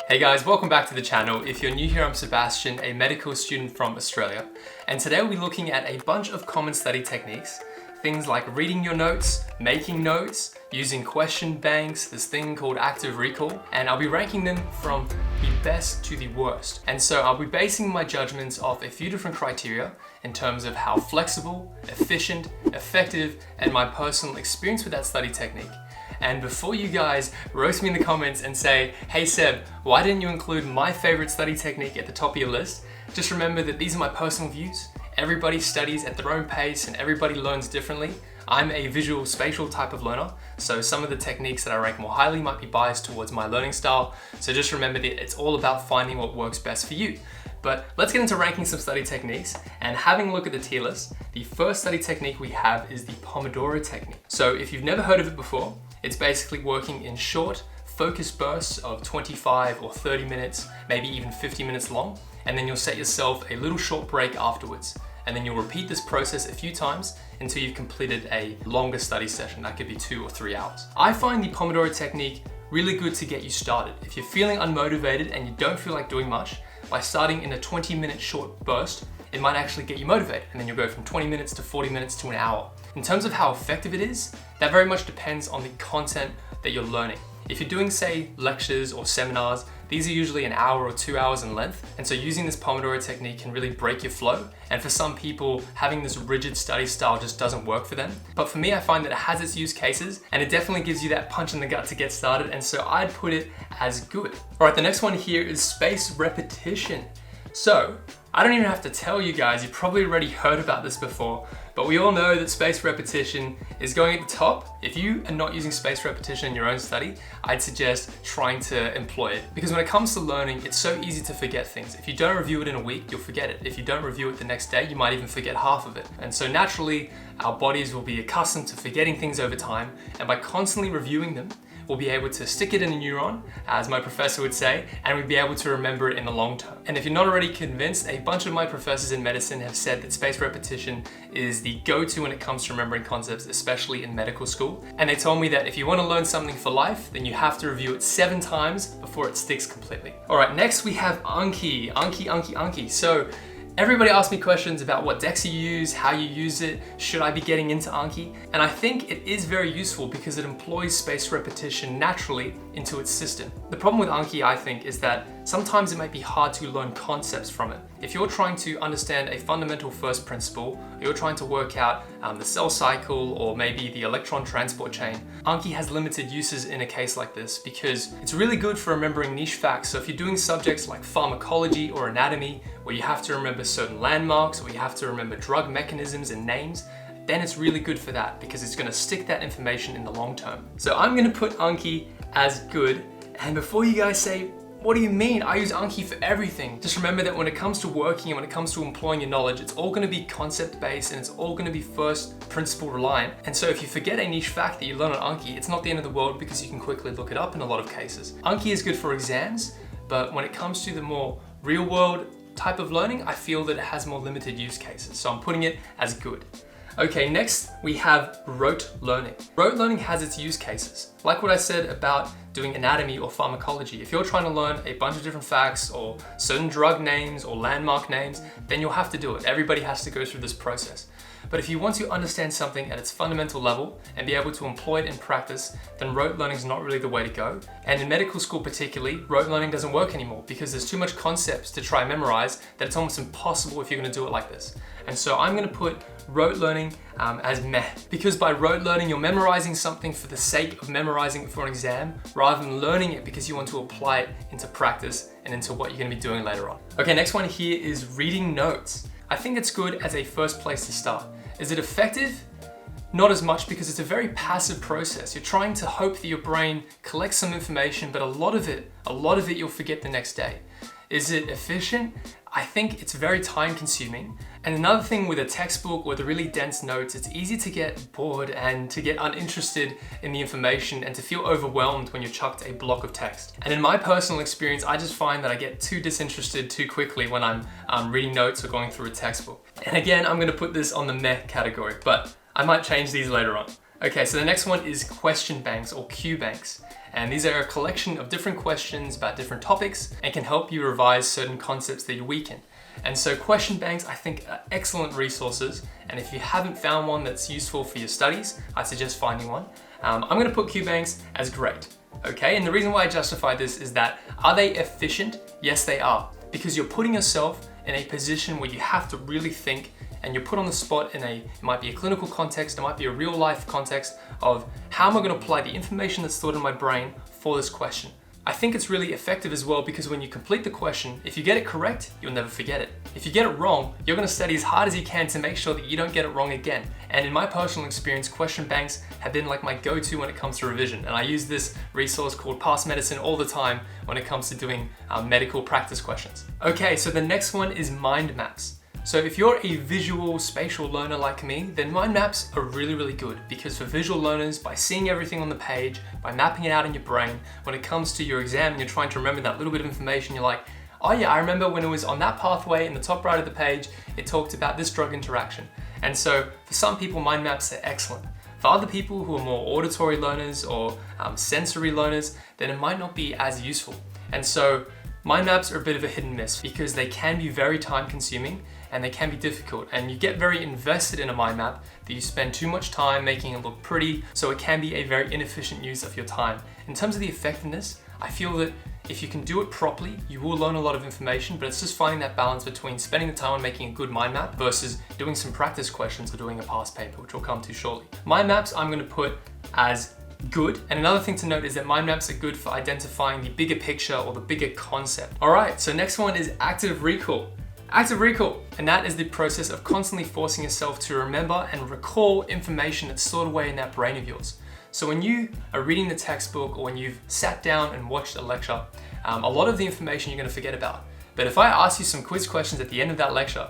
Hey guys, welcome back to the channel. If you're new here, I'm Sebastian, a medical student from Australia. And today we'll be looking at a bunch of common study techniques. Things like reading your notes, making notes, using question banks, this thing called active recall, and I'll be ranking them from the best to the worst. And so I'll be basing my judgments off a few different criteria in terms of how flexible, efficient, effective, and my personal experience with that study technique. And before you guys roast me in the comments and say, hey Seb, why didn't you include my favorite study technique at the top of your list? Just remember that these are my personal views. Everybody studies at their own pace and everybody learns differently. I'm a visual spatial type of learner, so some of the techniques that I rank more highly might be biased towards my learning style. So just remember that it's all about finding what works best for you. But let's get into ranking some study techniques and having a look at the tier list. The first study technique we have is the Pomodoro Technique. So if you've never heard of it before, it's basically working in short, focused bursts of 25 or 30 minutes, maybe even 50 minutes long, and then you'll set yourself a little short break afterwards. And then you'll repeat this process a few times until you've completed a longer study session. That could be 2 or 3 hours. I find the Pomodoro Technique really good to get you started. If you're feeling unmotivated and you don't feel like doing much, by starting in a 20-minute short burst, it might actually get you motivated, and then you'll go from 20 minutes to 40 minutes to an hour. In terms of how effective it is, that very much depends on the content that you're learning. If you're doing, say, lectures or seminars, these are usually an hour or 2 hours in length, and so using this Pomodoro technique can really break your flow. And for some people, having this rigid study style just doesn't work for them. But for me, I find that it has its use cases, and it definitely gives you that punch in the gut to get started, and so I'd put it as good. All right, the next one here is spaced repetition. So, I don't even have to tell you guys, you've probably already heard about this before, but we all know that spaced repetition is going at the top. If you are not using spaced repetition in your own study, I'd suggest trying to employ it. Because when it comes to learning, it's so easy to forget things. If you don't review it in a week, you'll forget it. If you don't review it the next day, you might even forget half of it. And so naturally, our bodies will be accustomed to forgetting things over time, and by constantly reviewing them, we'll be able to stick it in a neuron, as my professor would say, and we'll be able to remember it in the long term. And if you're not already convinced, a bunch of my professors in medicine have said that spaced repetition is the go-to when it comes to remembering concepts, especially in medical school. And they told me that if you want to learn something for life, then you have to review it 7 times before it sticks completely. All right, next we have Anki. Anki. So, everybody asks me questions about what decks you use, how you use it, should I be getting into Anki? And I think it is very useful because it employs spaced repetition naturally into its system. The problem with Anki, I think, is that sometimes it might be hard to learn concepts from it. If you're trying to understand a fundamental first principle, or you're trying to work out the cell cycle or maybe the electron transport chain, Anki has limited uses in a case like this because it's really good for remembering niche facts. So if you're doing subjects like pharmacology or anatomy, where you have to remember certain landmarks or you have to remember drug mechanisms and names, then it's really good for that because it's going to stick that information in the long term. So I'm going to put Anki as good. And before you guys say, what do you mean? I use Anki for everything. Just remember that when it comes to working and when it comes to employing your knowledge, it's all going to be concept-based and it's all going to be first principle reliant. And so if you forget a niche fact that you learn on Anki, it's not the end of the world because you can quickly look it up in a lot of cases. Anki is good for exams, but when it comes to the more real world type of learning, I feel that it has more limited use cases. So I'm putting it as good. Okay, next we have rote learning. Rote learning has its use cases. Like what I said about doing anatomy or pharmacology. If you're trying to learn a bunch of different facts or certain drug names or landmark names, then you'll have to do it. Everybody has to go through this process. But if you want to understand something at its fundamental level and be able to employ it in practice, then rote learning is not really the way to go. And in medical school particularly, rote learning doesn't work anymore because there's too much concepts to try and memorize that it's almost impossible if you're going to do it like this. And so I'm going to put rote learning as meh. Because by rote learning, you're memorizing something for the sake of memorizing it for an exam, rather than learning it because you want to apply it into practice and into what you're going to be doing later on. Okay, next one here is reading notes. I think it's good as a first place to start. Is it effective? Not as much because it's a very passive process. You're trying to hope that your brain collects some information, but a lot of it you'll forget the next day. Is it efficient? I think it's very time consuming. And another thing with a textbook or the really dense notes, it's easy to get bored and to get uninterested in the information and to feel overwhelmed when you're chucked a block of text. And in my personal experience, I just find that I get too disinterested too quickly when I'm reading notes or going through a textbook. And again, I'm gonna put this on the meh category, but I might change these later on. Okay, so the next one is question banks or Q banks. And these are a collection of different questions about different topics and can help you revise certain concepts that you're weak in. And so question banks, I think, are excellent resources. And if you haven't found one that's useful for your studies, I suggest finding one. I'm going to put Q banks as great. Okay, and the reason why I justify this is that, are they efficient? Yes, they are. Because you're putting yourself in a position where you have to really think, and you're put on the spot in it might be a clinical context, it might be a real life context of how am I going to apply the information that's stored in my brain for this question. I think it's really effective as well because when you complete the question, if you get it correct, you'll never forget it. If you get it wrong, you're going to study as hard as you can to make sure that you don't get it wrong again. And in my personal experience, question banks have been like my go-to when it comes to revision. And I use this resource called Past Medicine all the time when it comes to doing medical practice questions. Okay, so the next one is mind maps. So if you're a visual spatial learner like me, then mind maps are really, really good because for visual learners, by seeing everything on the page, by mapping it out in your brain, when it comes to your exam and you're trying to remember that little bit of information, you're like, oh yeah, I remember when it was on that pathway in the top right of the page, it talked about this drug interaction. And so for some people, mind maps are excellent. For other people who are more auditory learners or sensory learners, then it might not be as useful. And so mind maps are a bit of a hit and miss because they can be very time consuming and they can be difficult, and you get very invested in a mind map that you spend too much time making it look pretty, so it can be a very inefficient use of your time. In terms of the effectiveness, I feel that if you can do it properly, you will learn a lot of information, but it's just finding that balance between spending the time on making a good mind map versus doing some practice questions or doing a past paper, which we'll come to shortly. Mind maps I'm going to put as good. And another thing to note is that mind maps are good for identifying the bigger picture or the bigger concept. All right, so next one is active recall. Active recall, and that is the process of constantly forcing yourself to remember and recall information that's stored away in that brain of yours. So when you are reading the textbook or when you've sat down and watched a lecture, a lot of the information you're going to forget about. But if I ask you some quiz questions at the end of that lecture,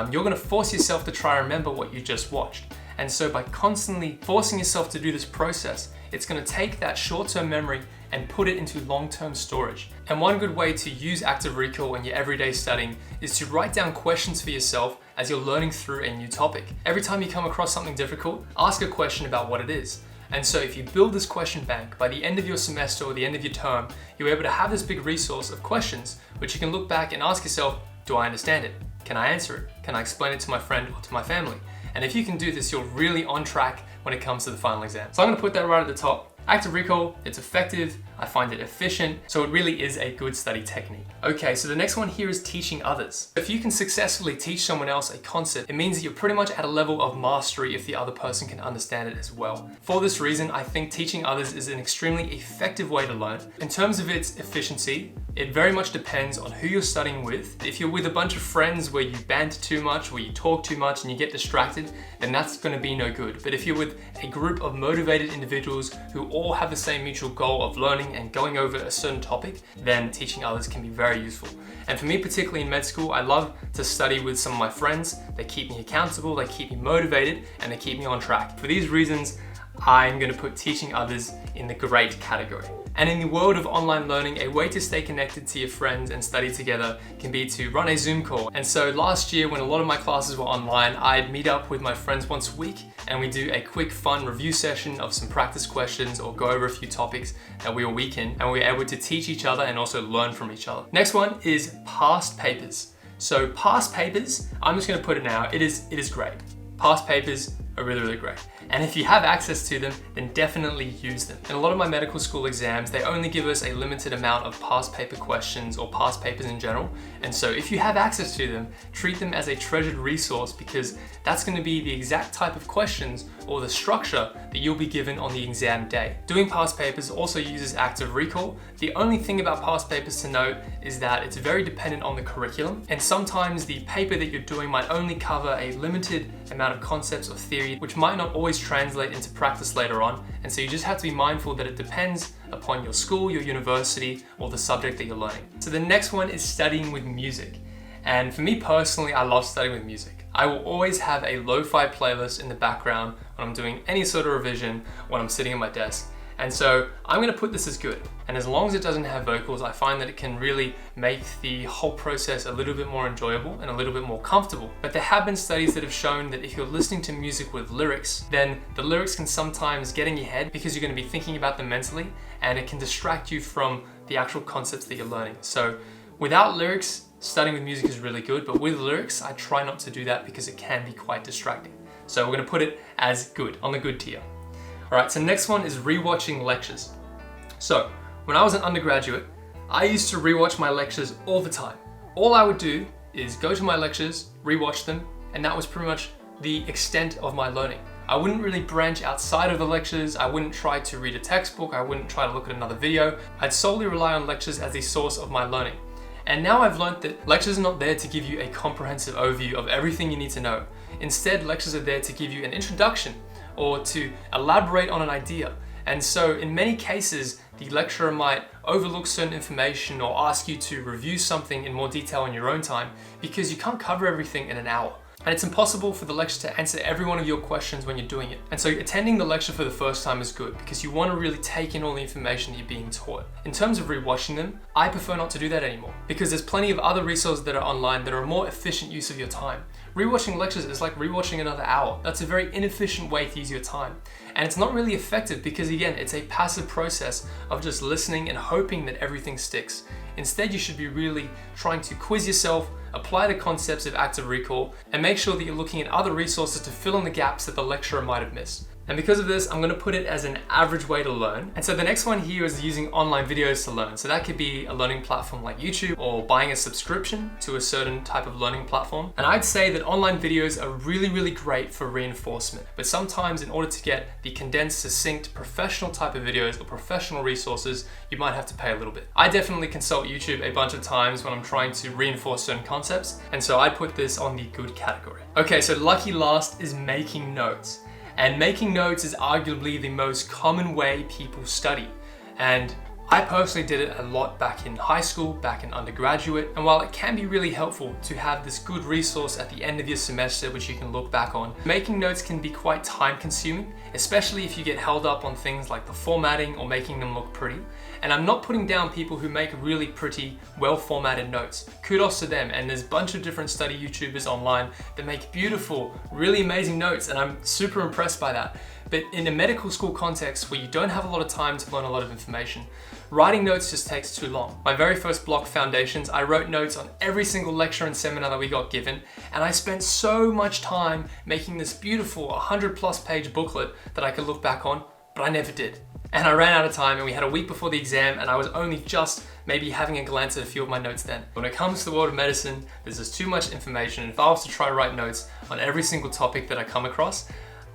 you're going to force yourself to try and remember what you just watched. And so by constantly forcing yourself to do this process, it's going to take that short-term memory and put it into long-term storage. And one good way to use active recall when you're everyday studying is to write down questions for yourself as you're learning through a new topic. Every time you come across something difficult, ask a question about what it is. And so if you build this question bank, by the end of your semester or the end of your term, you're able to have this big resource of questions which you can look back and ask yourself, do I understand it? Can I answer it? Can I explain it to my friend or to my family? And if you can do this, you're really on track when it comes to the final exam. So I'm going to put that right at the top. Active recall, it's effective, I find it efficient, so it really is a good study technique. Okay, so the next one here is teaching others. If you can successfully teach someone else a concept, it means that you're pretty much at a level of mastery if the other person can understand it as well. For this reason, I think teaching others is an extremely effective way to learn. In terms of its efficiency, it very much depends on who you're studying with. If you're with a bunch of friends where you banter too much, where you talk too much and you get distracted, then that's going to be no good. But if you're with a group of motivated individuals who all have the same mutual goal of learning and going over a certain topic, then teaching others can be very useful. And for me, particularly in med school, I love to study with some of my friends. They keep me accountable, they keep me motivated, and they keep me on track. For these reasons, I'm going to put teaching others in the great category. And in the world of online learning, a way to stay connected to your friends and study together can be to run a Zoom call. And so last year, when a lot of my classes were online, I'd meet up with my friends once a week and we do a quick fun review session of some practice questions or go over a few topics that we were weak in, and we were able to teach each other and also learn from each other. Next one is past papers. So past papers, I'm just going to put it now, it is great. Past papers are really, really great. And if you have access to them, then definitely use them. In a lot of my medical school exams, they only give us a limited amount of past paper questions or past papers in general. And so if you have access to them, treat them as a treasured resource because that's going to be the exact type of questions or the structure that you'll be given on the exam day. Doing past papers also uses active recall. The only thing about past papers to note is that it's very dependent on the curriculum, and sometimes the paper that you're doing might only cover a limited amount of concepts or theory, which might not always translate into practice later on. And so you just have to be mindful that it depends upon your school, your university, or the subject that you're learning. So the next one is studying with music. And for me personally, I love studying with music. I will always have a lo-fi playlist in the background when I'm doing any sort of revision, when I'm sitting at my desk. And so I'm gonna put this as good. And as long as it doesn't have vocals, I find that it can really make the whole process a little bit more enjoyable and a little bit more comfortable. But there have been studies that have shown that if you're listening to music with lyrics, then the lyrics can sometimes get in your head because you're gonna be thinking about them mentally, and it can distract you from the actual concepts that you're learning. So without lyrics, studying with music is really good, but with lyrics, I try not to do that because it can be quite distracting. So we're gonna put it as good, on the good tier. All right, so next one is rewatching lectures. So when I was an undergraduate, I used to rewatch my lectures all the time. All I would do is go to my lectures, rewatch them, and that was pretty much the extent of my learning. I wouldn't really branch outside of the lectures. I wouldn't try to read a textbook. I wouldn't try to look at another video. I'd solely rely on lectures as the source of my learning. And now I've learned that lectures are not there to give you a comprehensive overview of everything you need to know. Instead, lectures are there to give you an introduction or to elaborate on an idea. And so in many cases, the lecturer might overlook certain information or ask you to review something in more detail in your own time because you can't cover everything in an hour. And it's impossible for the lecturer to answer every one of your questions when you're doing it. And so attending the lecture for the first time is good because you want to really take in all the information that you're being taught. In terms of rewatching them, I prefer not to do that anymore because there's plenty of other resources that are online that are a more efficient use of your time. Rewatching lectures is like rewatching another hour. That's a very inefficient way to use your time. And it's not really effective because again, it's a passive process of just listening and hoping that everything sticks. Instead, you should be really trying to quiz yourself, apply the concepts of active recall, and make sure that you're looking at other resources to fill in the gaps that the lecturer might have missed. And because of this, I'm going to put it as an average way to learn. And so the next one here is using online videos to learn. So that could be a learning platform like YouTube or buying a subscription to a certain type of learning platform. And I'd say that online videos are really, really great for reinforcement. But sometimes in order to get the condensed, succinct, professional type of videos or professional resources, you might have to pay a little bit. I definitely consult YouTube a bunch of times when I'm trying to reinforce certain concepts. And so I put this on the good category. Okay, so lucky last is making notes. And making notes is arguably the most common way people study. And I personally did it a lot back in high school, back in undergraduate. And while it can be really helpful to have this good resource at the end of your semester, which you can look back on, making notes can be quite time consuming, especially if you get held up on things like the formatting or making them look pretty. And I'm not putting down people who make really pretty, well-formatted notes. Kudos to them. And there's a bunch of different study YouTubers online that make beautiful, really amazing notes. And I'm super impressed by that. But in a medical school context where you don't have a lot of time to learn a lot of information, writing notes just takes too long. My very first block, Foundations, I wrote notes on every single lecture and seminar that we got given, and I spent so much time making this beautiful 100+ page booklet that I could look back on, but I never did. And I ran out of time, and we had a week before the exam, and I was only just maybe having a glance at a few of my notes then. When it comes to the world of medicine, there's just too much information, and if I was to try to write notes on every single topic that I come across,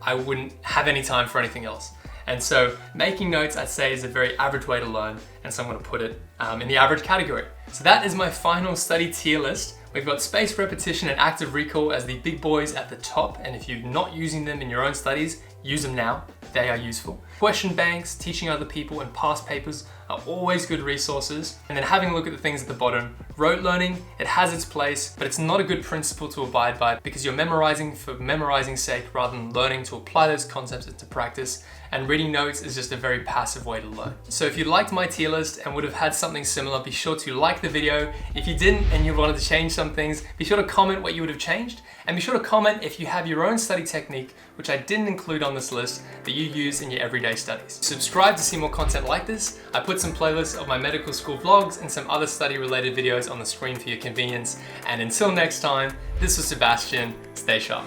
I wouldn't have any time for anything else. And so making notes, I'd say, is a very average way to learn, and so I'm gonna put it in the average category. So that is my final study tier list. We've got spaced repetition and active recall as the big boys at the top, and if you're not using them in your own studies, use them now. They are useful. Question banks, teaching other people, and past papers are always good resources. And then having a look at the things at the bottom. Rote learning, it has its place, but it's not a good principle to abide by because you're memorizing for memorizing's sake rather than learning to apply those concepts into practice. And reading notes is just a very passive way to learn. So if you liked my tier list and would have had something similar, be sure to like the video. If you didn't and you wanted to change some things, be sure to comment what you would have changed. And be sure to comment if you have your own study technique, which I didn't include on this list, that you use in your everyday studies. Subscribe to see more content like this. I put some playlists of my medical school vlogs and some other study related videos on the screen for your convenience. And until next time, this was Sebastian. Stay sharp.